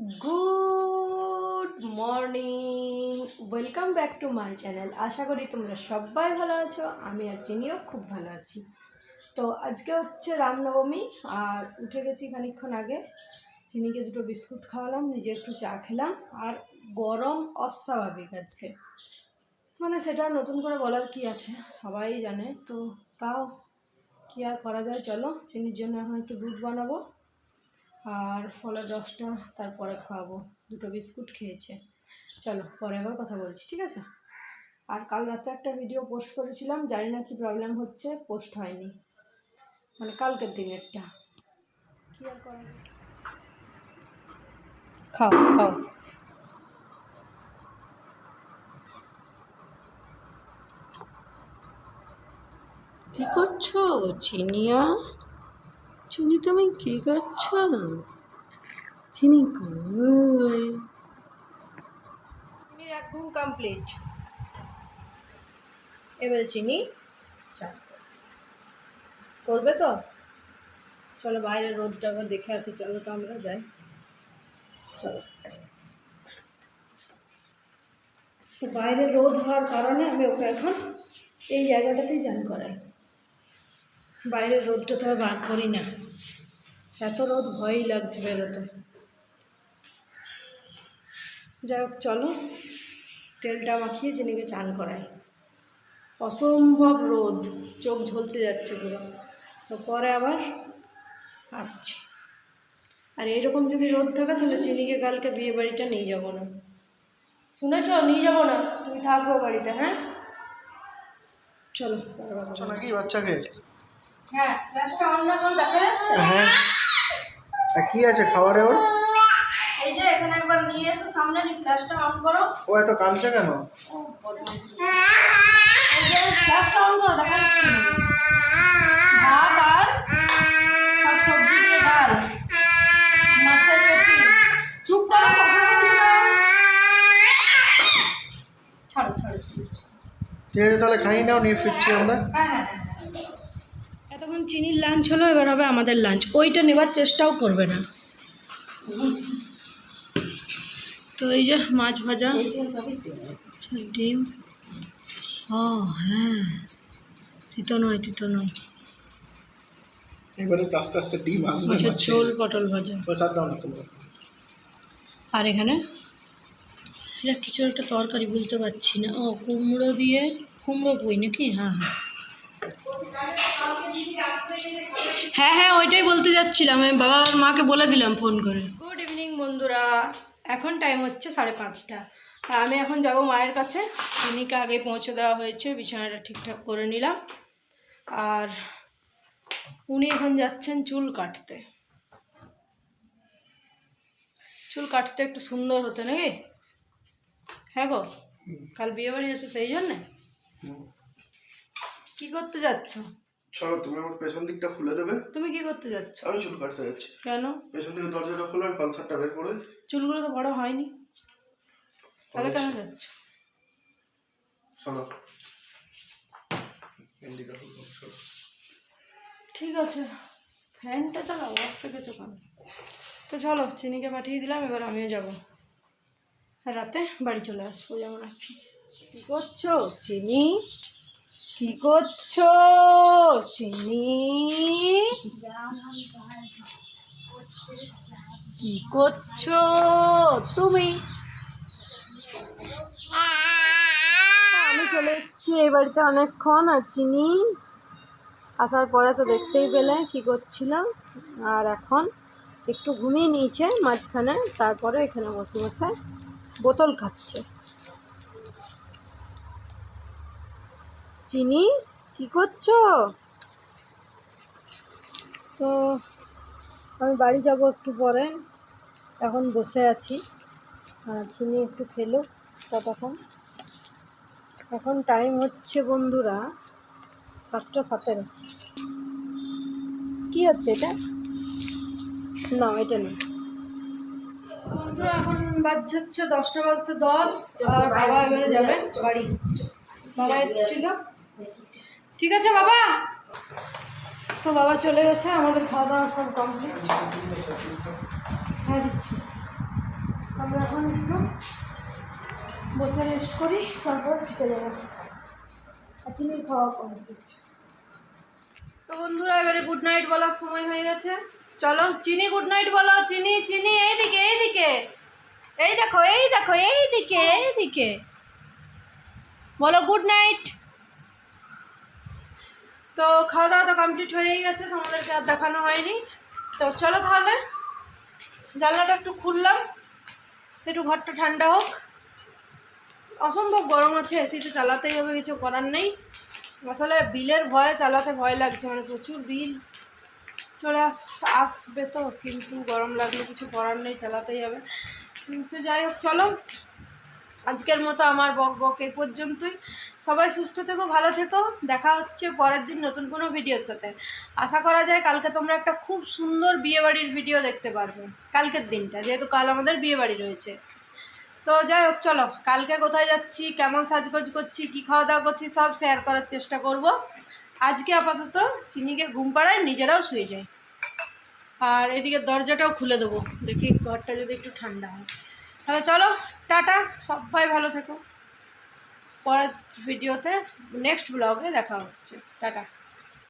Good morning, welcome back to my channel. আশা করি তোমরা সবাই ভালো আছো। আমি আর চিনিও খুব ভালো আছি। তো আজকে হচ্ছে রামনবমী, আর উঠে গেছি খানিকক্ষণ আগে। চিনিকে দুটো বিস্কুট খাওয়ালাম, নিজে একটু চা খেলাম। আর গরম অস্বাভাবিক আজকে, মানে সেটা নতুন করে বলার কি আছে, সবাই জানে। তো তাও কি আর করা যায়, চলো চিনির জন্য এখন একটু দুধ বানাবো আর ফলের রসটা তারপরে খাওয়াবো। দুটো বিস্কুট খেয়েছে। চলো পরে আবার কথা বলছি, ঠিক আছে? আর কাল রাতে একটা ভিডিও পোস্ট করেছিলাম, জানি না কি প্রবলেম হচ্ছে, পোস্ট হয়নি, মানে কালকের দিনেরটা। কি আর করা, খাও খাও। কি করছো চিনিয়া? চিনি তুমি কি করছো? চিনি কই? চিনির এক ঘুম কমপ্লিট। এবারে চিনি চান করবে তো। চলো বাইরের রোদটা আবার দেখে আসি, চলো তো আমরা যাই, চলো। তো বাইরে রোদ হওয়ার কারণে আমি ওকে এখন এই জায়গাটাতেই চান করাই। বাইরের রোদটা তো বার করি না, এত রোদ ভয়ই লাগছে বেরোতে। যাই হোক চলো, তেলটা মাখিয়ে চিনিকে চান করাই। অসম্ভব রোদ, চোখ ঝলসে যাচ্ছে পুরো। তো পরে আবার আসছি। আর এরকম যদি রোদ থাকে তাহলে চিনিকে কালকে বিয়ে বাড়িটা নিয়ে যাবো না, শুনেছ? নিয়ে যাবো না, তুমি থাকবো বাড়িতে। হ্যাঁ চলো নাকি বাচ্চাকে। হ্যাঁ গ্যাসটা অন না করে দেখা যাচ্ছে। হ্যাঁ কি আছে খাবারে ওর? এই যে এখানে একবার নিয়ে এসো সামনে, নি ফ্ল্যাশটা অন করো। ও এত কাঁদছে কেন? ও বদমাইশ। এই যে ফ্ল্যাশটা অন করো, দেখা যাচ্ছে না। ভাত আর সব সবজি দিয়ে ডাল, মাছের পেটি। চুপ করো, কথা বলছি না। ছাড়ো ছাড়ো। ঠিক আছে তাহলে খাই নাও, নিয়ে ফিরছি আমরা। হ্যাঁ হ্যাঁ, এতক্ষণ চিনির লাঞ্চ হলো, এবার হবে আমাদের লাঞ্চ। ওইটা নেবার চেষ্টাও করবে না। তো এই যে মাছ ভাজা, ডিম। ও হ্যাঁ, তিতো নয় তিতো নয়। এবারে তো আস্তে আস্তে ডিম আসবে। মাছের ঝোল, পটল ভাজা। প্রসাদ দাও না তোমরা। আর এখানে এটা কিছু একটা তরকারি, বুঝতে পারছি না। ও কুমড়ো দিয়ে, কুমড়ো পুঁই নাকি? হ্যাঁ হ্যাঁ হ্যাঁ হ্যাঁ, ওইটাই বলতে যাচ্ছিলাম। আমি বাবার মাকে বলে দিলাম ফোন করে। গুড ইভিনিং বন্ধুরা, এখন টাইম হচ্ছে 5:30। আর আমি এখন যাব মায়ের কাছে। চিনিকে আগে পৌঁছে দেওয়া হয়েছে, বিছানাটা ঠিকঠাক করে নিলাম। আর উনি এখন যাচ্ছেন চুল কাটতে। চুল কাটতে একটু সুন্দর হতে নাকি? হ্যাঁ গো, কাল বিয়ে বাড়ি আছে সেই জন্যে। কি করতে যাচ্ছ? চলো তুমি আমার পেছন দিকটা খুলে দেবে। তুমি কি করতে যাচ্ছ? আমি চুল কাটতে যাচ্ছি। কেন? পেছন দিকে দরজাটা খুলে আমি পালসারটা বের করে। চুলগুলো তো বড় হয়নি, তাহলে কেন যাচ্ছ? চলো ঠিক আছে, ফ্যানটা চালাও, অফ রেখেছো কেন? তো চলো, চিনিকে পাঠিয়ে দিলাম, এবার আমিও যাবো। রাতে বাড়ি চলে আসবো যেমন আসছি। কি করছো চিনি? কি করছো চিনি? কি করছো তুমি? আমি চলে এসেছি এই বাড়িতে অনেকক্ষণ। আর চিনি আসার পরে তো দেখতেই পেলে কি করছিল। আর এখন একটু ঘুমিয়ে নিয়েছে মাঝখানে, তারপরে এখানে বসে বসে বোতল খাচ্ছে। চিনি কি করছো? তো আমি বাড়ি যাব একটু পরে, এখন বসে আছি। আর চিনি একটু খেলো ততক্ষণ। এখন টাইম হচ্ছে বন্ধুরা 7:17। কি হচ্ছে এটা? না এটা নেই বন্ধুরা। এখন বাজছে হচ্ছে 10:10। আর বাবা এবারে যাবে বাড়ি। বাবা এসেছিল, ঠিক আছে বাবা। তো বাবা চলে গেছে, আমাদের খাওয়া দাওয়া সব কমপ্লিট। হ্যাঁ দিচ্ছি। আমরা এখন একটু বসে রেস্ট করি, তারপর শিখে যাবো। আর চিনির খাওয়া কমপ্লিট। তো বন্ধুরা এবারে গুড নাইট বলার সময় হয়ে গেছে। চলো চিনি গুড নাইট বলো। চিনি চিনি এইদিকে এইদিকে, এই দেখো এই দেখো এইদিকে এইদিকে বলো গুড নাইট। তো খাওয়া দাওয়া তো কমপ্লিট হয়েই গেছে, তোমাদেরকে আর দেখানো হয়নি। তো চলো তাহলে জানলাটা একটু খুললাম, একটু ঘরটা ঠান্ডা হোক। অসম্ভব গরম আছে, এসিতে চালাতেই হবে, কিছু করার নেই। আসলে বিলের ভয়ে চালাতে ভয় লাগছে, মানে প্রচুর বিল চলে আসবে তো, কিন্তু গরম লাগলে কিছু করার নেই, চালাতেই হবে। কিন্তু যাই হোক চলো, আজকের মতো আমার বক এই পর্যন্তই। সবাই সুস্থ থেকো, ভালো থেকো। দেখা হচ্ছে পরের দিন নতুন কোনো ভিডিওর সাথে। আশা করা যায় কালকে তোমরা একটা খুব সুন্দর বিয়েবাড়ির ভিডিও দেখতে পারবে, কালকের দিনটা, যেহেতু কাল আমাদের বিয়েবাড়ি রয়েছে। তো যাই হোক চলো, কালকে কোথায় যাচ্ছি, কেমন সাজগোজ করছি, কী খাওয়া দাওয়া করছি, সব শেয়ার করার চেষ্টা করব। আজকে আপাতত চিনিকে ঘুম পাড়ায়, নিজেরাও শুয়ে যাই। আর এদিকে দরজাটাও খুলে দেবো, দেখি ঘরটা যদি একটু ঠান্ডা হয়। তাহলে চলো টাটা, সবাই ভালো থেকো। পরের ভিডিওতে নেক্সট ব্লগে দেখা হচ্ছে। টাটা।